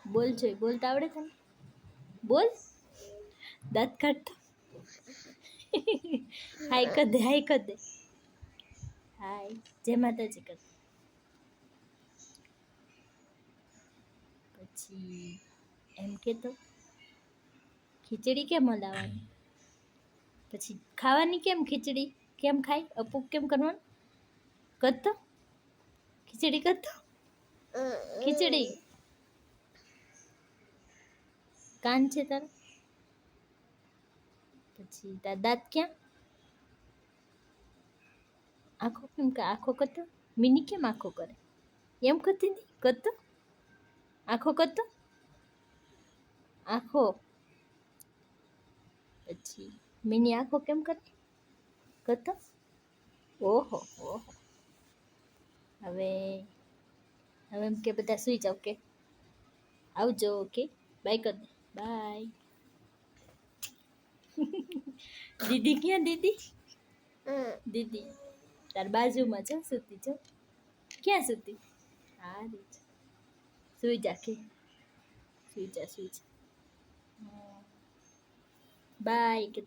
બોલ જોઈ, બોલતા આવડે તને? બોલ, દાંત કાઢતો. હાય કર દે, હાય કર દે, હાય. જય માતાજી કર. પછી એમ કે તો ખીચડી કેમ હલાવવાની? પછી ખાવાની કેમ ખીચડી? કેમ ખાય? અપૂપ કેમ કરવાનું? કરતો ખીચડી કરતો. ખીચડી કાન છે તારા? પછી તાર દાંત ક્યાં? આંખો કેમ કે આંખો કરતો? મિની કેમ આંખો કરે? એમ કરતી હતી કરતો? આંખો કરતો? આંખો પછી મિની આંખો કેમ કરે? કરતો? ઓહો ઓહો. હવે હવે એમ કે બધા સૂઈ જાવ કે આવજો ઓકે બાય કર દે બાય. દીદી ક્યાં દીદી? દીદી તાર બાજુમાં છે સૂતી છો. ક્યાં સૂતી? હા રે સૂઈ જા કે સૂઈ જા બાય કે